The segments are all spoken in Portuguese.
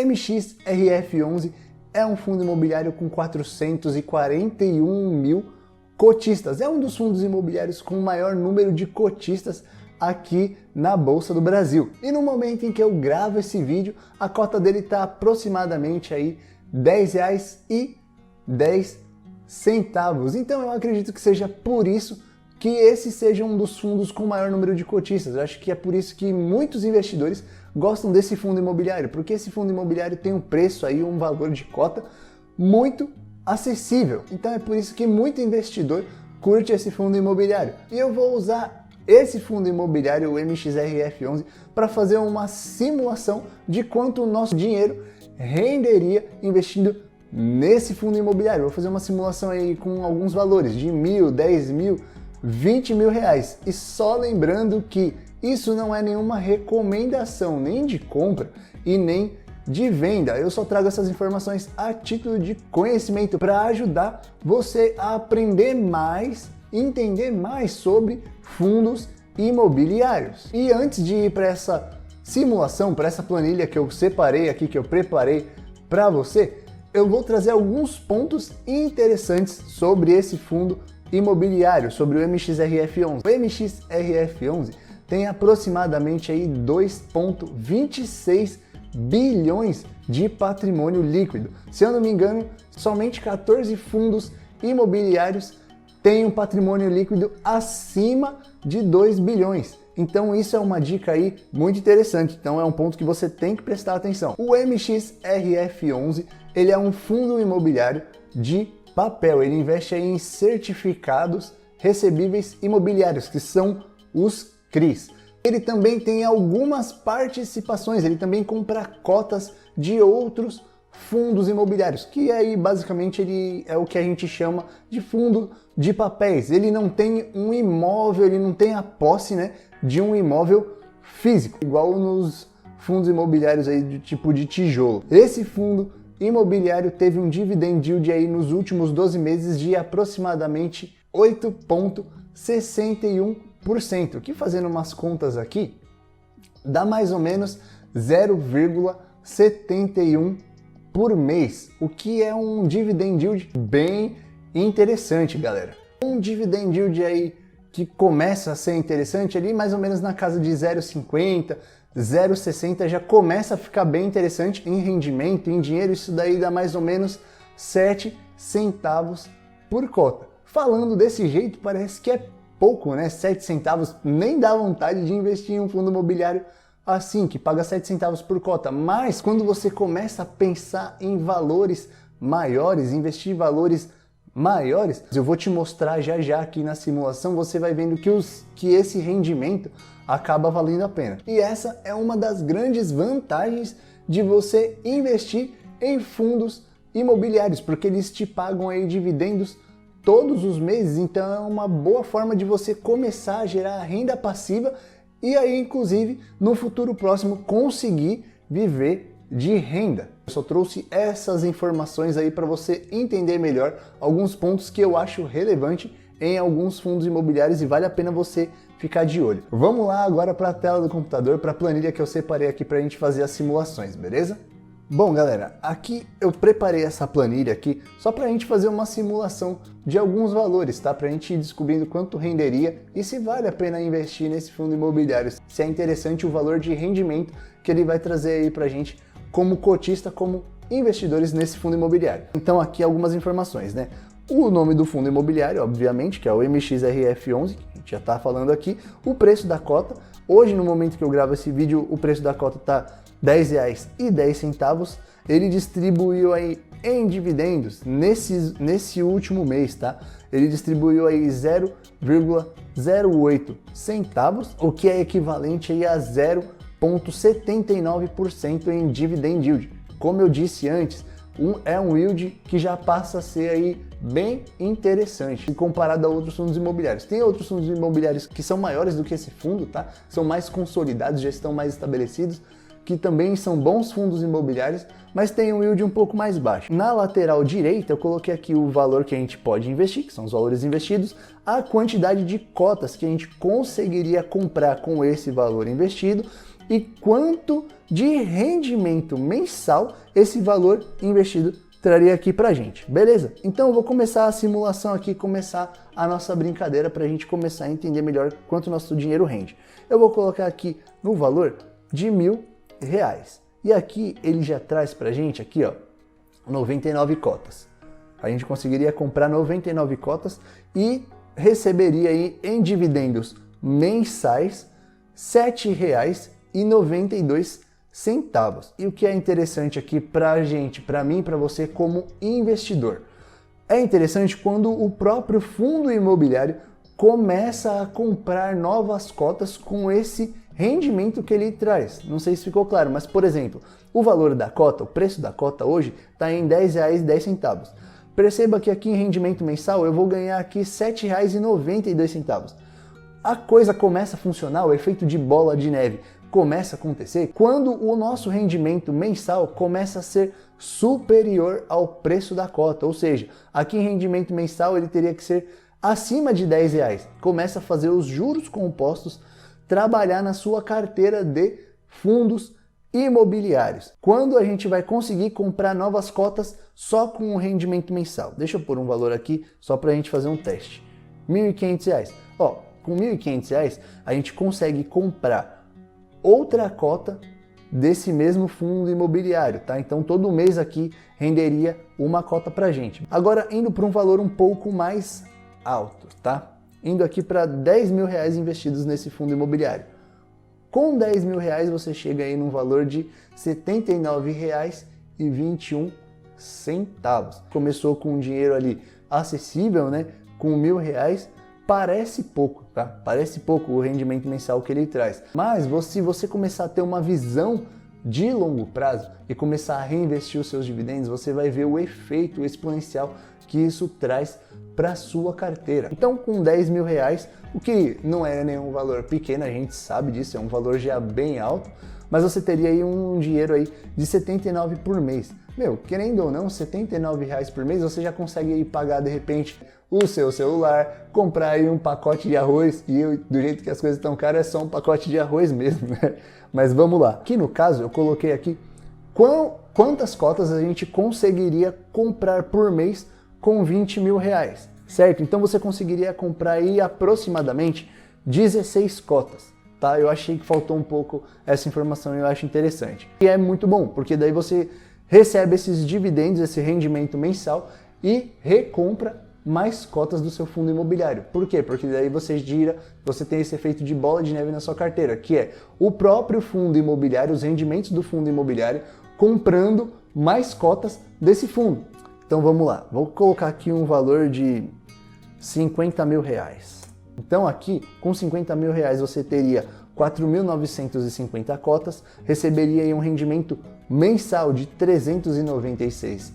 MXRF11 é um fundo imobiliário com 441 mil cotistas. É um dos fundos imobiliários com o maior número de cotistas aqui na Bolsa do Brasil. E no momento em que eu gravo esse vídeo, a cota dele está aproximadamente aí R$10,10. Então eu acredito que seja por isso que esse seja um dos fundos com o maior número de cotistas. Eu acho que é por isso que muitos investidores gostam desse fundo imobiliário, porque esse fundo imobiliário tem um preço aí, um valor de cota muito acessível. Então é por isso que muito investidor curte esse fundo imobiliário. E eu vou usar esse fundo imobiliário, o MXRF11, para fazer uma simulação de quanto o nosso dinheiro renderia investindo nesse fundo imobiliário. Vou fazer uma simulação aí com alguns valores de 1.000, 10.000, 20 mil reais. E só lembrando que isso não é nenhuma recomendação nem de compra e nem de venda. Eu só trago essas informações a título de conhecimento para ajudar você a aprender mais, entender mais sobre fundos imobiliários. E antes de ir para essa simulação, para essa planilha que eu separei aqui, que eu preparei para você, eu vou trazer alguns pontos interessantes sobre esse fundo imobiliário, sobre o MXRF11. O MXRF11 tem aproximadamente aí 2,26 bilhões de patrimônio líquido. Se eu não me engano, somente 14 fundos imobiliários têm um patrimônio líquido acima de 2 bilhões. Então isso é uma dica aí muito interessante. Então é um ponto que você tem que prestar atenção. O MXRF11, ele é um fundo imobiliário de papel. Ele investe aí em certificados recebíveis imobiliários, que são os CRIs. Ele também tem algumas participações, ele também compra cotas de outros fundos imobiliários, que aí basicamente ele é o que a gente chama de fundo de papéis. Ele não tem um imóvel, ele não tem a posse, né, de um imóvel físico, igual nos fundos imobiliários aí de tipo de tijolo. Esse fundo imobiliário teve um dividend yield aí nos últimos 12 meses de aproximadamente 8,61%, que fazendo umas contas aqui, dá mais ou menos 0,71 por mês, o que é um dividend yield bem interessante, galera. Um dividend yield aí que começa a ser interessante ali, mais ou menos na casa de 0,50, 0,60 já começa a ficar bem interessante em rendimento, em dinheiro. Isso daí dá mais ou menos 7 centavos por cota. Falando desse jeito, parece que é pouco, né? 7 centavos nem dá vontade de investir em um fundo imobiliário assim, que paga 7 centavos por cota. Mas quando você começa a pensar em valores maiores, investir em valores maiores, eu vou te mostrar já já aqui na simulação, você vai vendo que esse rendimento acaba valendo a pena. E essa é uma das grandes vantagens de você investir em fundos imobiliários, porque eles te pagam aí dividendos todos os meses, então é uma boa forma de você começar a gerar renda passiva e aí, inclusive, no futuro próximo conseguir viver de renda. Eu só trouxe essas informações aí para você entender melhor alguns pontos que eu acho relevante em alguns fundos imobiliários e vale a pena você ficar de olho. Vamos lá agora para a tela do computador, para a planilha que eu separei aqui para a gente fazer as simulações, beleza? Bom, galera, aqui eu preparei essa planilha aqui só para a gente fazer uma simulação de alguns valores, tá? Para a gente ir descobrindo quanto renderia e se vale a pena investir nesse fundo imobiliário, se é interessante o valor de rendimento que ele vai trazer aí para a gente como cotista, como investidores nesse fundo imobiliário. Então aqui algumas informações, né? O nome do fundo imobiliário, obviamente, que é o MXRF11, que a gente já está falando aqui, o preço da cota. Hoje, no momento que eu gravo esse vídeo, o preço da cota está R$10,10. Ele distribuiu aí em dividendos nesse último mês, tá? Ele distribuiu aí 0,08 centavos, o que é equivalente aí a 0,79% em dividend yield. Como eu disse antes, é um yield que já passa a ser aí bem interessante comparado a outros fundos imobiliários. Tem outros fundos imobiliários que são maiores do que esse fundo, tá? São mais consolidados, já estão mais estabelecidos, que também são bons fundos imobiliários, mas tem um yield um pouco mais baixo. Na lateral direita eu coloquei aqui o valor que a gente pode investir, que são os valores investidos, a quantidade de cotas que a gente conseguiria comprar com esse valor investido e quanto de rendimento mensal esse valor investido traria aqui pra gente, beleza? Então eu vou começar a simulação aqui, começar a nossa brincadeira pra gente começar a entender melhor quanto nosso dinheiro rende. Eu vou colocar aqui no valor de R$1.000. E aqui ele já traz pra gente aqui, ó, 99 cotas. A gente conseguiria comprar 99 cotas e receberia aí em dividendos mensais R$7,92. E o que é interessante aqui pra gente, pra mim, pra você como investidor, é interessante quando o próprio fundo imobiliário começa a comprar novas cotas com esse rendimento que ele traz. Não sei se ficou claro, mas por exemplo, o valor da cota, o preço da cota hoje está em R$10,10. Perceba que aqui em rendimento mensal eu vou ganhar aqui R$7,92. A coisa começa a funcionar, o efeito de bola de neve começa a acontecer quando o nosso rendimento mensal começa a ser superior ao preço da cota, ou seja, aqui em rendimento mensal ele teria que ser acima de R$10. Começa a fazer os juros compostos trabalhar na sua carteira de fundos imobiliários. Quando a gente vai conseguir comprar novas cotas só com o rendimento mensal? Deixa eu pôr um valor aqui só para a gente fazer um teste. R$1.500. Ó, com R$1.500 a gente consegue comprar outra cota desse mesmo fundo imobiliário, tá? Então todo mês aqui renderia uma cota pra gente. Agora indo para um valor um pouco mais alto, tá? Indo aqui para R$10.000 investidos nesse fundo imobiliário. Com R$10.000 você chega aí num valor de R$79,21. Começou com um dinheiro ali acessível, né? Com R$1.000. Parece pouco, tá? Parece pouco o rendimento mensal que ele traz. Mas se você começar a ter uma visão de longo prazo e começar a reinvestir os seus dividendos, você vai ver o efeito exponencial que isso traz para sua carteira. Então, com R$10.000, o que não é nenhum valor pequeno, a gente sabe disso, é um valor já bem alto, mas você teria aí um dinheiro aí de R$79 por mês. Meu, querendo ou não, R$79 por mês você já consegue aí pagar de repente o seu celular, comprar aí um pacote de arroz, e do jeito que as coisas estão caras é só um pacote de arroz mesmo, né? Mas vamos lá. Aqui no caso eu coloquei aqui quantas cotas a gente conseguiria comprar por mês com R$20.000, certo? Então você conseguiria comprar aí aproximadamente 16 cotas, tá? Eu achei que faltou um pouco essa informação e eu acho interessante. E é muito bom, porque daí você recebe esses dividendos, esse rendimento mensal e recompra mais cotas do seu fundo imobiliário. Por quê? Porque daí você tem esse efeito de bola de neve na sua carteira, que é o próprio fundo imobiliário, os rendimentos do fundo imobiliário, comprando mais cotas desse fundo. Então vamos lá, vou colocar aqui um valor de R$50.000. Então aqui, com R$50.000 você teria 4.950 cotas, receberia aí um rendimento mensal de R$396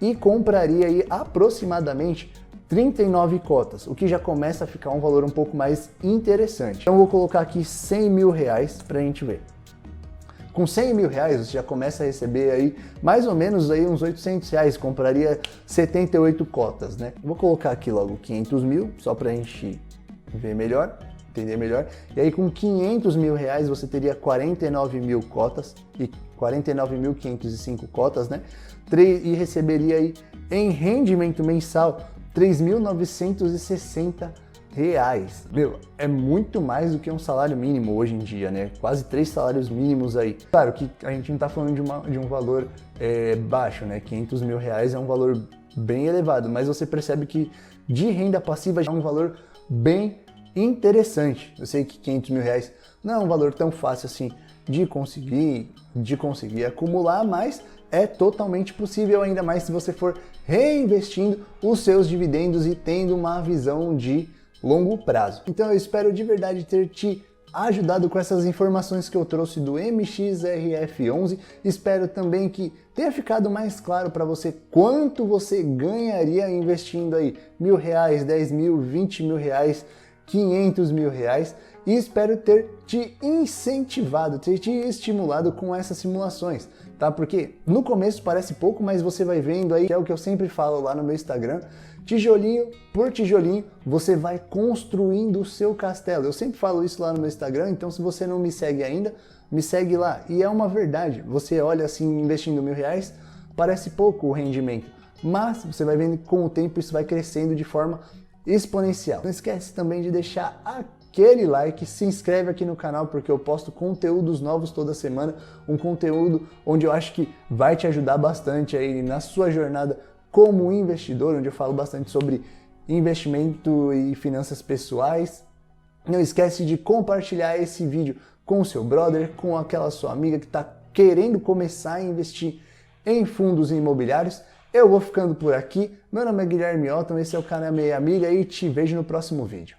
e compraria aí aproximadamente 39 cotas, o que já começa a ficar um valor um pouco mais interessante. Então eu vou colocar aqui R$100.000 para a gente ver. Com R$100.000 você já começa a receber aí mais ou menos aí uns R$800, compraria 78 cotas, né? Vou colocar aqui logo 500 mil, só para a gente ver melhor, entender melhor. E aí com R$500.000 você teria 49.000 cotas e 49.505 cotas, né? E receberia aí em rendimento mensal R$3.960. Meu, é muito mais do que um salário mínimo hoje em dia, né? Quase 3 salários mínimos aí. Claro que a gente não tá falando de um valor baixo, né? R$500.000 é um valor bem elevado, mas você percebe que de renda passiva já é um valor bem interessante. Eu sei que R$500.000 não é um valor tão fácil assim de conseguir acumular, mas é totalmente possível, ainda mais se você for reinvestindo os seus dividendos e tendo uma visão de longo prazo. Então eu espero de verdade ter te ajudado com essas informações que eu trouxe do MXRF11. Espero também que tenha ficado mais claro para você quanto você ganharia investindo aí R$1.000, 10 mil, 20 mil reais, 500 mil reais, e espero ter te incentivado, ter te estimulado com essas simulações. tá? Porque no começo parece pouco, mas você vai vendo aí, que é o que eu sempre falo lá no meu Instagram, tijolinho por tijolinho, você vai construindo o seu castelo. Eu sempre falo isso lá no meu Instagram, então se você não me segue ainda, me segue lá. E é uma verdade, você olha assim, investindo R$1.000, parece pouco o rendimento, mas você vai vendo que com o tempo isso vai crescendo de forma exponencial. Não esquece também de deixar aquele like, se inscreve aqui no canal porque eu posto conteúdos novos toda semana, um conteúdo onde eu acho que vai te ajudar bastante aí na sua jornada como investidor, onde eu falo bastante sobre investimento e finanças pessoais. Não esquece de compartilhar esse vídeo com o seu brother, com aquela sua amiga que está querendo começar a investir em fundos imobiliários. Eu vou ficando por aqui, meu nome é Guilherme Otton, esse é o canal Meia Amiga e te vejo no próximo vídeo.